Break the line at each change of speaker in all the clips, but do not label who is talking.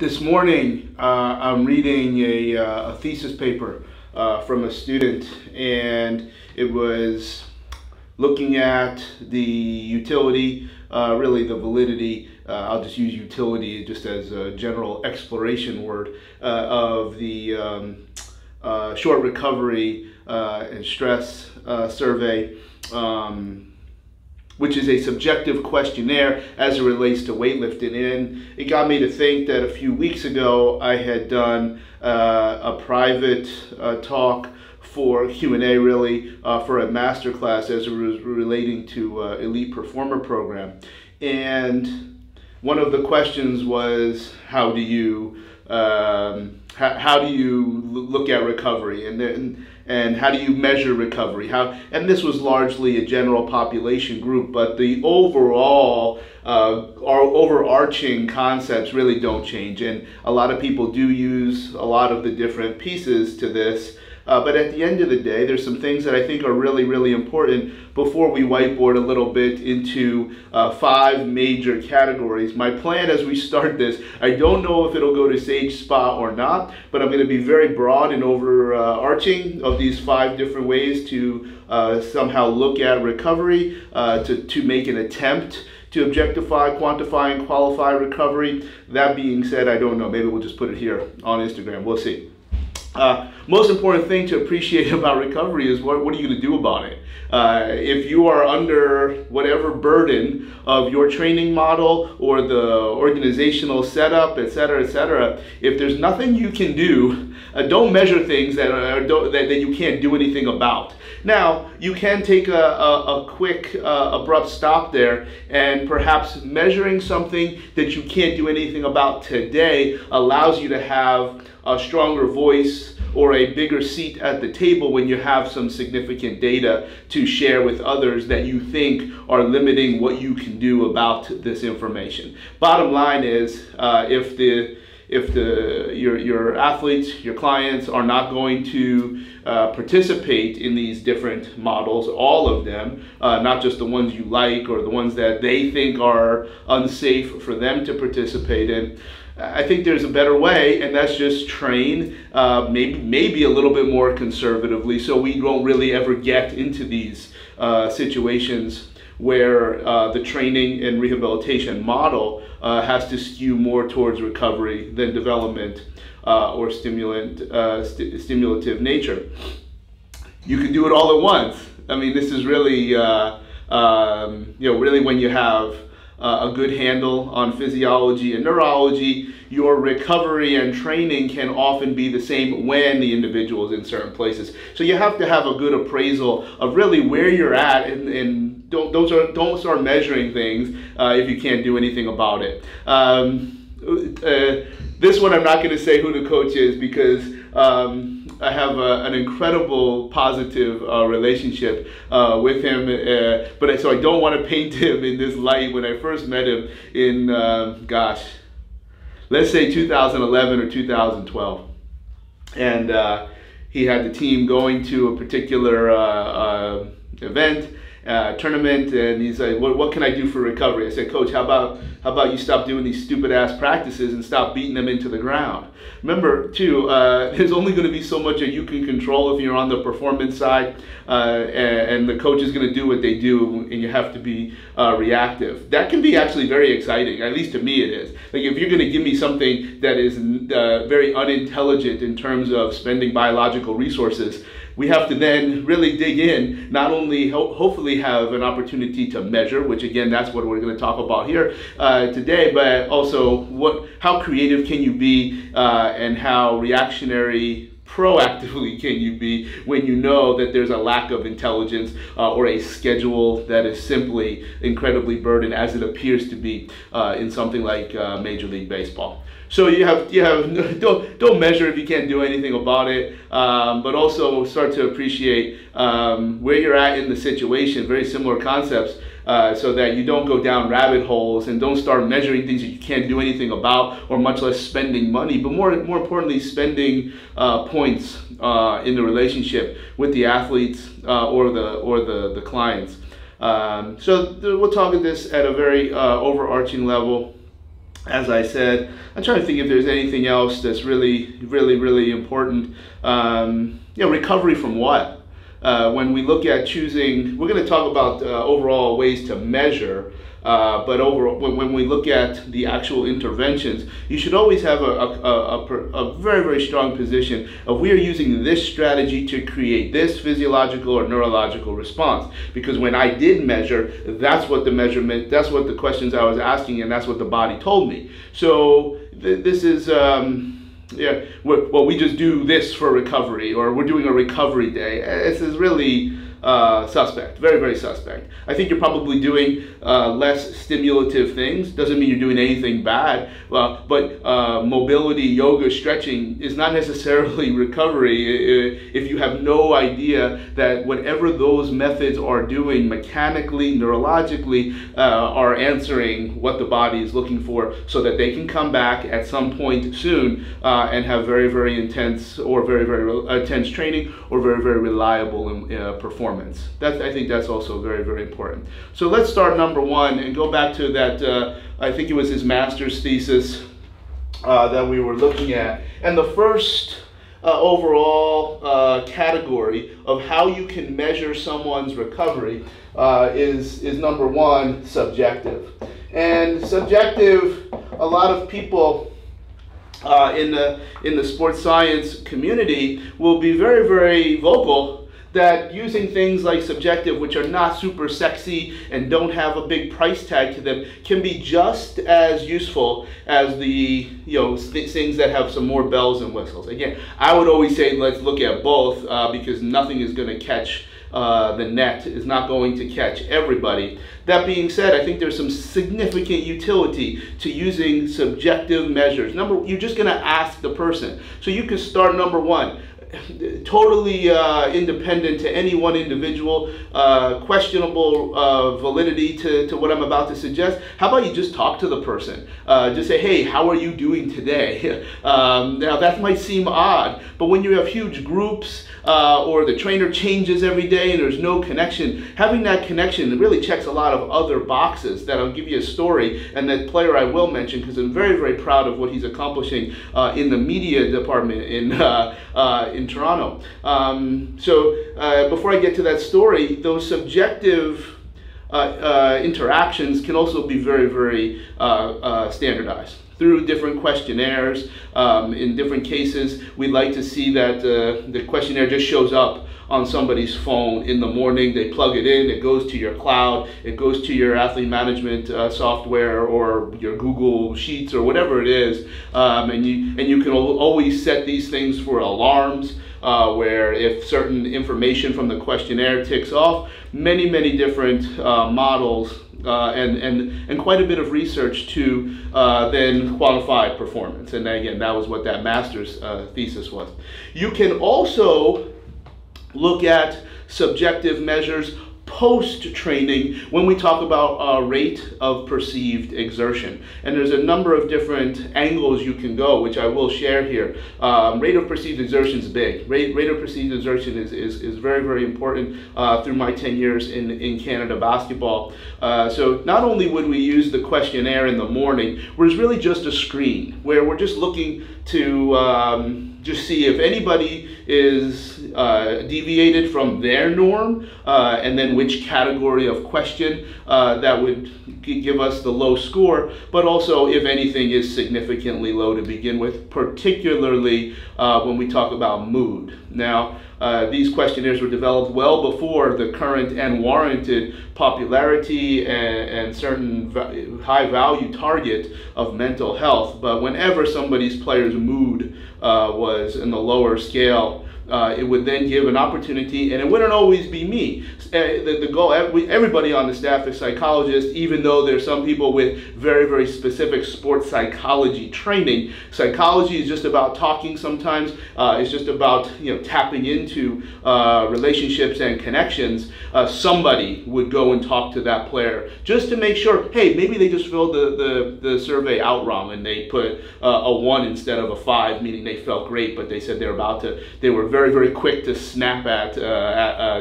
This morning, I'm reading a thesis paper from a student, and it was looking at the utility, really the validity, I'll just use utility just as a general exploration word, of the short recovery and stress survey, which is a subjective questionnaire as it relates to weightlifting. And it got me to think that a few weeks ago I had done a private talk for Q&A, really, for a masterclass as it was relating to Elite Performer Program. And one of the questions was, how do you look at recovery, and how do you measure recovery? And this was largely a general population group, but the overall our overarching concepts really don't change, and a lot of people do use a lot of the different pieces to this. But at the end of the day, there's some things that I think are really, really important before we whiteboard a little bit into 5 major categories. My plan as we start this, I don't know if it'll go to Sage Spa or not, but I'm going to be very broad and overarching of these 5 different ways to somehow look at recovery, to make an attempt to objectify, quantify, and qualify recovery. That being said, I don't know. Maybe we'll just put it here on Instagram. We'll see. Most important thing to appreciate about recovery is what are you going to do about it? If you are under whatever burden of your training model or the organizational setup, etc., if there's nothing you can do, don't measure things that you can't do anything about. Now, you can take a quick, abrupt stop there, and perhaps measuring something that you can't do anything about today allows you to have a stronger voice or a bigger seat at the table when you have some significant data to share with others that you think are limiting what you can do about this information. Bottom line is, if your athletes, your clients are not going to participate in these different models, all of them, not just the ones you like or the ones that they think are unsafe for them to participate in, I think there's a better way, and that's just train maybe a little bit more conservatively, so we don't really ever get into these situations where the training and rehabilitation model has to skew more towards recovery than development or stimulative nature. You can do it all at once. I mean, this is really, really when you have a good handle on physiology and neurology, your recovery and training can often be the same when the individual is in certain places. So you have to have a good appraisal of really where you're at, and don't start measuring things if you can't do anything about it. This one I'm not going to say who the coach is, because I have an incredible positive relationship with him, so I don't want to paint him in this light. When I first met him in, let's say 2011 or 2012, and he had the team going to a particular event, tournament, and he's like, what can I do for recovery? I said, Coach, how about you stop doing these stupid ass practices and stop beating them into the ground? Remember too, there's only going to be so much that you can control if you're on the performance side, and the coach is going to do what they do, and you have to be reactive. That can be actually very exciting, at least to me it is. Like, if you're going to give me something that is very unintelligent in terms of spending biological resources, we have to then really dig in, not only hopefully have an opportunity to measure, which again, that's what we're going to talk about here today, but also how creative can you be, and how reactionary proactively can you be when you know that there's a lack of intelligence or a schedule that is simply incredibly burdened, as it appears to be in something like Major League Baseball. So don't measure if you can't do anything about it, but also start to appreciate where you're at in the situation. Very similar concepts, so that you don't go down rabbit holes and don't start measuring things that you can't do anything about, or much less spending money, but more importantly, spending points in the relationship with the athletes or the clients. So we'll talk at this at a very overarching level. as I said, I'm trying to think if there's anything else that's really important. Recovery from what? When we look at choosing, we're going to talk about overall ways to measure, but when we look at the actual interventions, you should always have a very strong position of we are using this strategy to create this physiological or neurological response. Because when I did measure, that's what the measurement, that's what the questions I was asking, and that's what the body told me. So this is we just do this for recovery, or we're doing a recovery day. This is really suspect, very suspect. I think you're probably doing less stimulative things. Doesn't mean you're doing anything bad, but mobility, yoga, stretching is not necessarily recovery if you have no idea that whatever those methods are doing mechanically, neurologically, are answering what the body is looking for, so that they can come back at some point soon and have very intense or very intense training or very reliable performance. I think that's also very important. So let's start number one and go back to that, I think it was his master's thesis that we were looking at. And the first overall category of how you can measure someone's recovery is number one, subjective. And subjective, a lot of people in the sports science community will be very vocal that using things like subjective, which are not super sexy and don't have a big price tag to them, can be just as useful as the things that have some more bells and whistles. Again, I would always say let's look at both because nothing is going to catch the net, is not going to catch everybody. That being said, I think there's some significant utility to using subjective measures. You're just going to ask the person. So you can start number one. Totally independent to any one individual, questionable validity to what I'm about to suggest. How about you just talk to the person? Just say, hey, how are you doing today? Now that might seem odd, but when you have huge groups or the trainer changes every day and there's no connection, having that connection really checks a lot of other boxes. That I'll give you a story, and that player I will mention because I'm very proud of what he's accomplishing in the media department in Toronto. Before I get to that story, those subjective interactions can also be very standardized through different questionnaires. In different cases, we'd like to see that the questionnaire just shows up on somebody's phone in the morning. They plug it in, it goes to your cloud, it goes to your athlete management software or your Google Sheets or whatever it is, and you can always set these things for alarms, where if certain information from the questionnaire ticks off, many different models and quite a bit of research to then quantify performance. And again, that was what that master's thesis was. You can also look at subjective measures post-training when we talk about rate of perceived exertion. And there's a number of different angles you can go, which I will share here. Rate of perceived exertion is big. Rate of perceived exertion is very important through my 10 years in Canada basketball. So not only would we use the questionnaire in the morning, where it's really just a screen, where we're just looking to just see if anybody is deviated from their norm, and then which category of question that would give us the low score, but also if anything is significantly low to begin with, particularly when we talk about mood. Now, these questionnaires were developed well before the current and warranted popularity and certain high value target of mental health. But whenever somebody's player's mood was in the lower scale, it would then give an opportunity, and it wouldn't always be me. The goal, everybody on the staff is psychologists, even though there's some people with very specific sports psychology training. Psychology is just about talking sometimes. It's just about tapping into relationships and connections. Somebody would go and talk to that player just to make sure, hey, maybe they just filled the survey out wrong and they put a 1 instead of a 5, meaning they felt great, but they said they were very very, very quick to snap at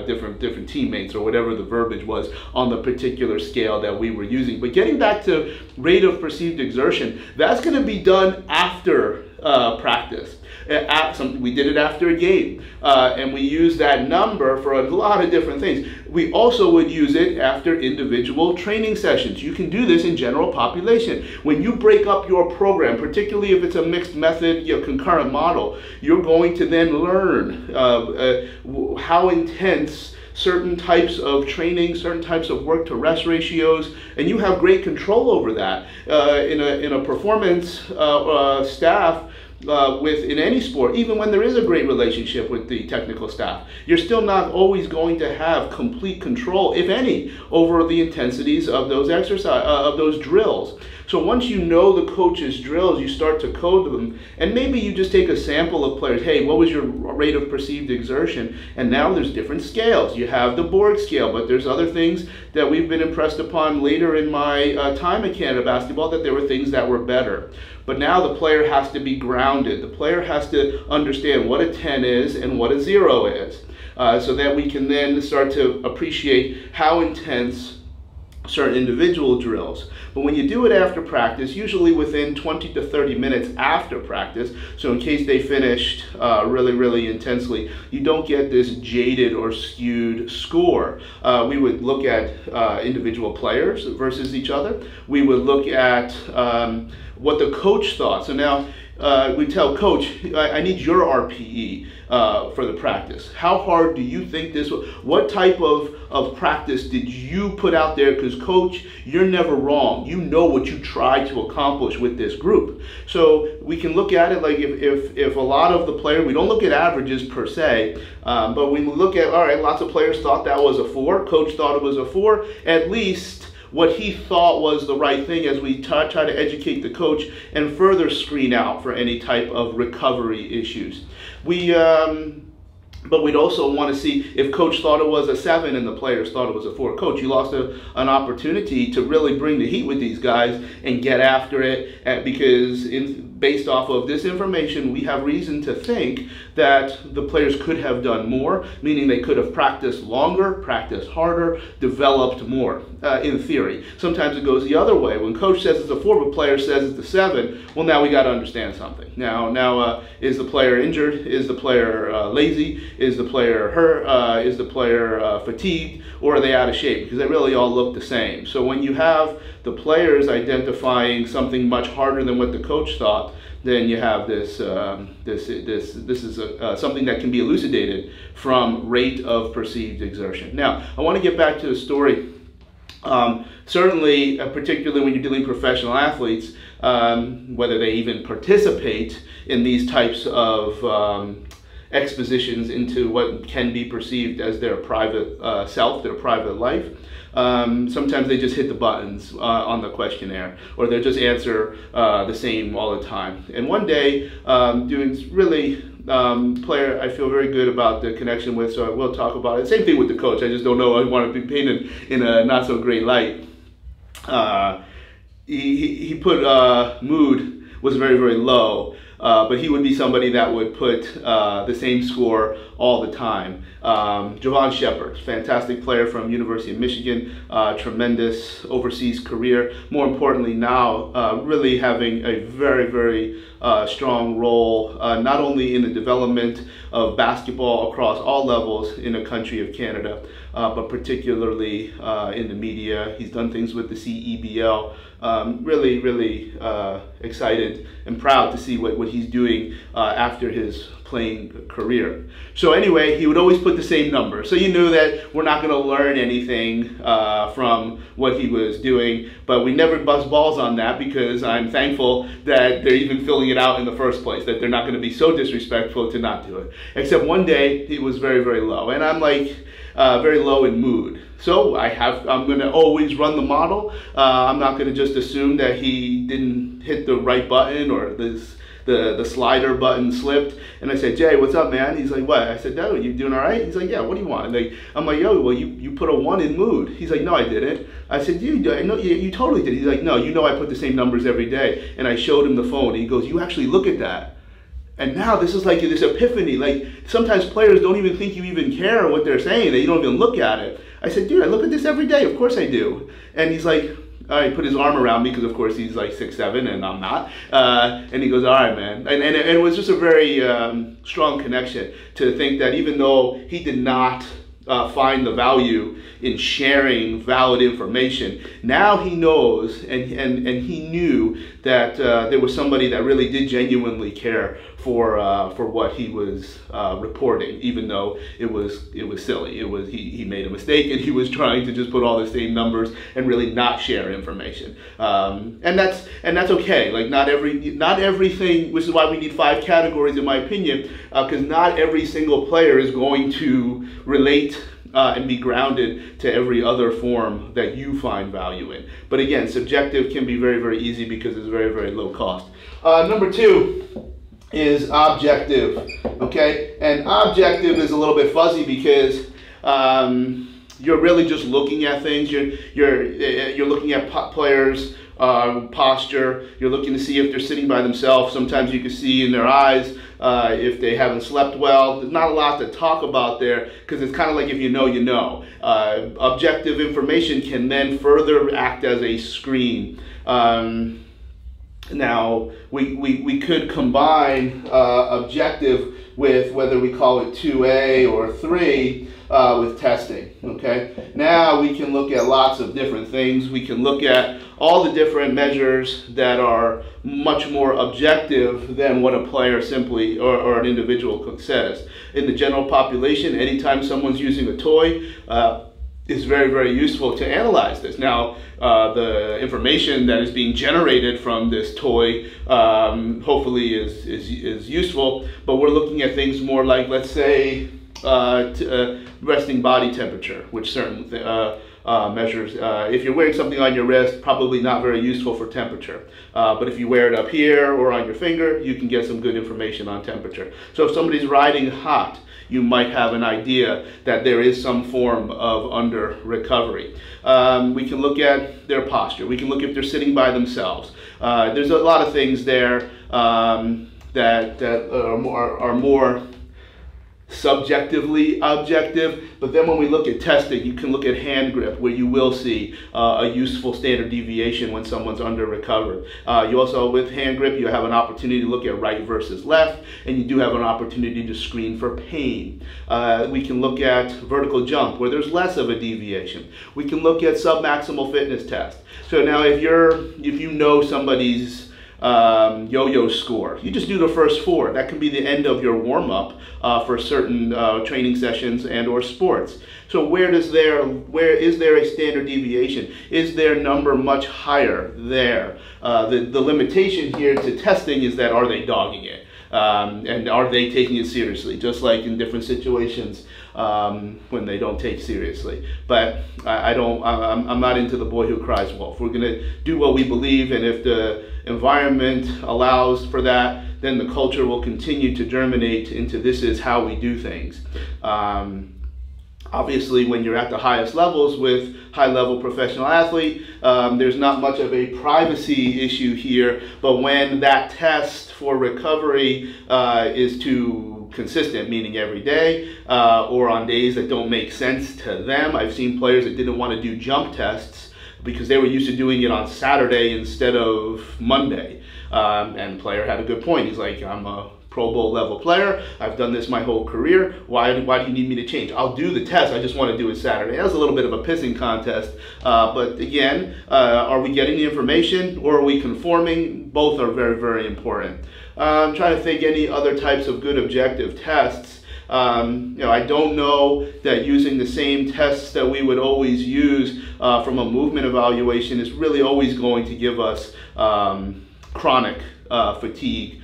different teammates, or whatever the verbiage was on the particular scale that we were using. But getting back to rate of perceived exertion, that's going to be done after practice. We did it after a game, and we use that number for a lot of different things. We also would use it after individual training sessions. You can do this in general population. When you break up your program, particularly if it's a mixed method, concurrent model, you're going to then learn how intense certain types of training, certain types of work to rest ratios, and you have great control over that. In a performance staff, in any sport, even when there is a great relationship with the technical staff, you're still not always going to have complete control, if any, over the intensities of those drills. So once you know the coach's drills, you start to code them, and maybe you just take a sample of players. Hey, what was your rate of perceived exertion? And now there's different scales. You have the Borg scale, but there's other things that we've been impressed upon later in my time at Canada Basketball, that there were things that were better. But now the player has to be grounded. The player has to understand what a 10 is and what a 0 is, so that we can then start to appreciate how intense certain individual drills. But when you do it after practice, usually within 20 to 30 minutes after practice, so in case they finished really, really intensely, you don't get this jaded or skewed score. We would look at individual players versus each other. We would look at what the coach thought. So now we tell coach, I need your RPE for the practice. How hard do you think this will? What type of practice did you put out there? Because coach, you're never wrong. You know what you tried to accomplish with this group. So we can look at it like if a lot of the players, we don't look at averages per se, but we look at, all right, lots of players thought that was a 4, coach thought it was a 4, at least what he thought was the right thing, as we try to educate the coach and further screen out for any type of recovery issues. But we'd also want to see if coach thought it was a 7 and the players thought it was a 4. Coach, you lost an opportunity to really bring the heat with these guys and get after it, because based off of this information, we have reason to think that the players could have done more, meaning they could have practiced longer, practiced harder, developed more, in theory. Sometimes it goes the other way. When coach says it's a 4, but player says it's a 7, well, now we got to understand something. Now, is the player injured? Is the player lazy? Is the player hurt? Is the player fatigued? Or are they out of shape? Because they really all look the same. So when you have the players identifying something much harder than what the coach thought, then you have this is something that can be elucidated from rate of perceived exertion. Now, I want to get back to the story. Certainly, particularly when you're dealing with professional athletes, whether they even participate in these types of expositions into what can be perceived as their private self, their private life. Sometimes they just hit the buttons on the questionnaire, or they'll just answer the same all the time. And one day, doing really player I feel very good about the connection with, so I will talk about it. Same thing with the coach. I just don't know, I want to be painted in a not so great light. He put mood was very, very low. But he would be somebody that would put the same score all the time. Javon Shepherd, fantastic player from University of Michigan, tremendous overseas career. More importantly now, really having a very, very strong role, not only in the development of basketball across all levels in the country of Canada, but particularly in the media. He's done things with the CEBL. Really, really excited and proud to see what he's doing after his playing career. So anyway, he would always put the same number. So you knew that we're not going to learn anything from what he was doing, but we never bust balls on that, because I'm thankful that they're even filling it out in the first place, that they're not going to be so disrespectful to not do it. Except one day, he was very, very low. And I'm like, very low in mood. So I'm going to always run the model. I'm not going to just assume that he didn't hit the right button, or the slider button slipped. And I said, Jay, what's up, man? He's like, what? I said, no, you doing all right? He's like, yeah, what do you want? I'm like, yo, well, you put a 1 in mood. He's like, no, I didn't. I said, I know you totally did. He's like, no, you know I put the same numbers every day. And I showed him the phone. And he goes, you actually look at that. And now this is like this epiphany. Like sometimes players don't even think you even care what they're saying. They don't even look at it. I said, dude, I look at this every day. Of course I do. And he's like, he put his arm around me because of course he's like 6'7" and I'm not. And he goes, all right, man. And it was just a very strong connection to think that even though he did not find the value in sharing valid information, now he knows and he knew that there was somebody that really did genuinely care for what he was reporting, even though it was silly. He made a mistake and he was trying to just put all the same numbers and really not share information. And that's okay. Like not everything, which is why we need 5 categories in my opinion, because not every single player is going to relate and be grounded to every other form that you find value in. But again, subjective can be very, very easy because it's very, very low cost. Number 2 is objective, okay? And objective is a little bit fuzzy because you're really just looking at things. You're looking at players' posture. You're looking to see if they're sitting by themselves. Sometimes you can see in their eyes if they haven't slept well. There's not a lot to talk about there because it's kind of like if you know, you know. Objective information can then further act as a screen. Now, we could combine objective with whether we call it 2A or 3 with testing, okay? Now we can look at lots of different things. We can look at all the different measures that are much more objective than what a player simply or an individual says. In the general population, anytime someone's using a toy, it's very, very useful to analyze this. Now, the information that is being generated from this toy hopefully is useful, but we're looking at things more like, let's say, resting body temperature, which certain measures. If you're wearing something on your wrist, probably not very useful for temperature. But if you wear it up here or on your finger, you can get some good information on temperature. So if somebody's riding hot, you might have an idea that there is some form of under recovery. We can look at their posture. We can look if they're sitting by themselves. There's a lot of things there that are more subjectively objective, but then when we look at testing, you can look at hand grip, where you will see a useful standard deviation when someone's under recovered. You also, with hand grip, you have an opportunity to look at right versus left, and you do have an opportunity to screen for pain. We can look at vertical jump, where there's less of a deviation. We can look at submaximal fitness test. So now if you know somebody's yo-yo score, you just do the first 4. That can be the end of your warm-up for certain training sessions and or sports. So where is there a standard deviation? Is their number much higher there? The limitation here to testing is that, are they dogging it? And are they taking it seriously? Just like in different situations when they don't take seriously. But I'm not into the boy who cries wolf. We're gonna do what we believe, and if the environment allows for that, then the culture will continue to germinate into this is how we do things. Obviously, when you're at the highest levels with high-level professional athlete, there's not much of a privacy issue here, but when that test for recovery is too consistent, meaning every day, or on days that don't make sense to them. I've seen players that didn't want to do jump tests because they were used to doing it on Saturday instead of Monday. And the player had a good point. He's like, I'm a Pro Bowl level player. I've done this my whole career. Why do you need me to change? I'll do the test. I just want to do it Saturday. That was a little bit of a pissing contest. But again, are we getting the information or are we conforming? Both are very, very important. I'm trying to think any other types of good objective tests. I don't know that using the same tests that we would always use from a movement evaluation is really always going to give us chronic fatigue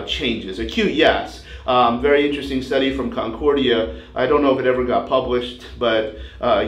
changes. Acute, yes. Very interesting study from Concordia. I don't know if it ever got published, but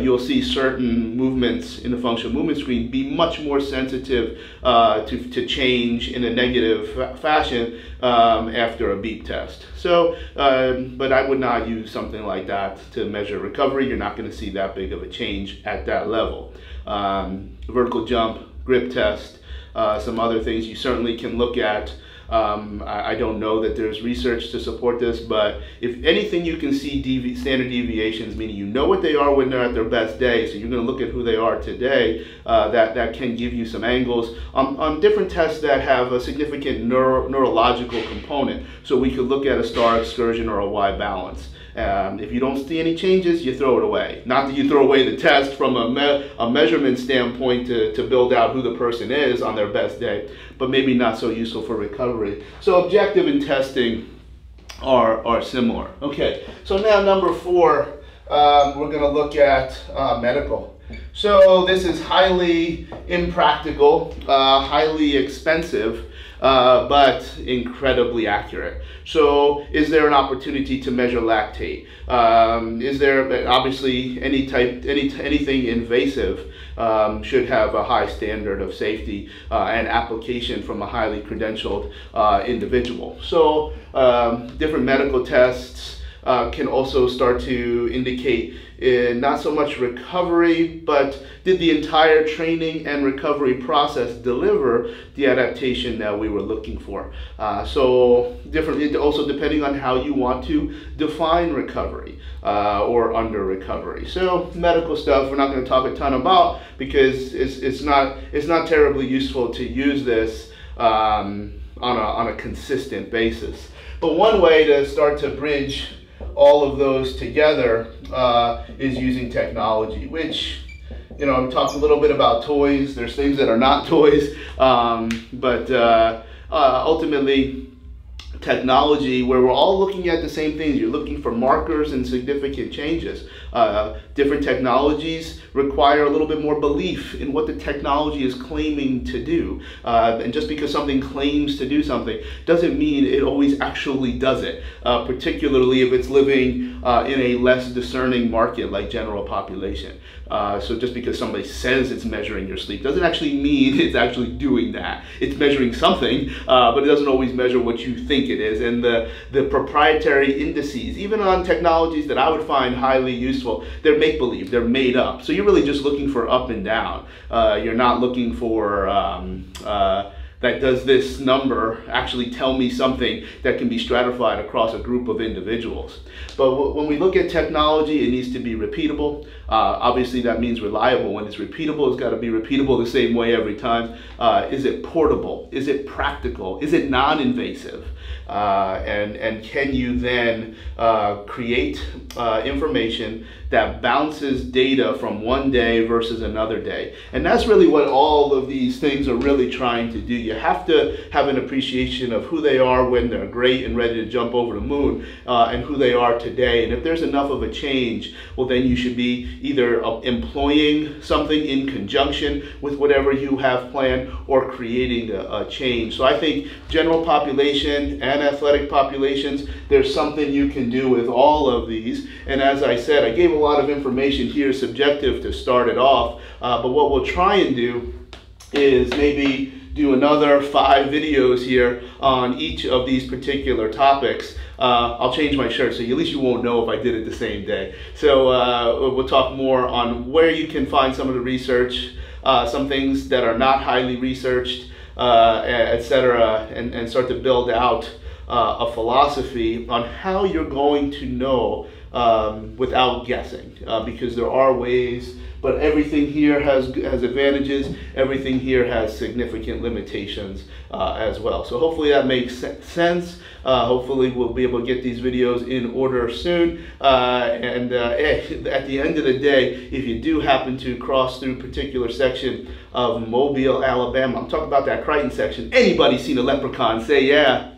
you'll see certain movements in the functional movement screen be much more sensitive to change in a negative fashion after a beep test. So, but I would not use something like that to measure recovery. You're not going to see that big of a change at that level. Vertical jump, grip test, some other things you certainly can look at. I don't know that there's research to support this, but if anything, you can see standard deviations, meaning you know what they are when they're at their best day, so you're going to look at who they are today. That can give you some angles on different tests that have a significant neurological component. So we could look at a star excursion or a Y balance. If you don't see any changes, you throw it away. Not that you throw away the test from a measurement standpoint to build out who the person is on their best day, but maybe not so useful for recovery. So objective and testing are similar. Okay, so now number 4, we're going to look at medical. So this is highly impractical, highly expensive, but incredibly accurate. So is there an opportunity to measure lactate? Is there, obviously, anything invasive should have a high standard of safety and application from a highly credentialed individual. So different medical tests can also start to indicate not so much recovery, but did the entire training and recovery process deliver the adaptation that we were looking for? So different, also depending on how you want to define recovery or under recovery. So medical stuff we're not going to talk a ton about because it's not terribly useful to use this on a consistent basis. But one way to start to bridge all of those together is using technology, which, you know, we talked a little bit about toys. There's things that are not toys, but ultimately technology, where we're all looking at the same things. You're looking for markers and significant changes. Different technologies require a little bit more belief in what the technology is claiming to do. And just because something claims to do something doesn't mean it always actually does it, particularly if it's living in a less discerning market like general population. So just because somebody says it's measuring your sleep doesn't actually mean it's actually doing that. It's measuring something, but it doesn't always measure what you think it is. And the proprietary indices, even on technologies that I would find highly useful, they're make-believe, they're made up. So you're really just looking for up and down. You're not looking for that does this number actually tell me something that can be stratified across a group of individuals. But when we look at technology, it needs to be repeatable. Obviously that means reliable. When it's repeatable, it's got to be repeatable the same way every time. Is it portable? Is it practical? Is it non-invasive? And can you then create information that bounces data from one day versus another day? And that's really what all of these things are really trying to do. You have to have an appreciation of who they are when they're great and ready to jump over the moon, and who they are today. And if there's enough of a change, well, then you should be either employing something in conjunction with whatever you have planned or creating a change. So I think general population and athletic populations, there's something you can do with all of these. And as I said, I gave a lot of information here, subjective to start it off, but what we'll try and do is maybe do another 5 videos here on each of these particular topics. I'll change my shirt so at least you won't know if I did it the same day. So we'll talk more on where you can find some of the research, some things that are not highly researched, etc., and start to build out a philosophy on how you're going to know without guessing, because there are ways, but everything here has advantages, everything here has significant limitations as well. So hopefully that makes sense. Hopefully we'll be able to get these videos in order soon. At the end of the day, if you do happen to cross through a particular section of Mobile, Alabama, I'm talking about that Crichton section. Anybody seen a leprechaun? Say yeah.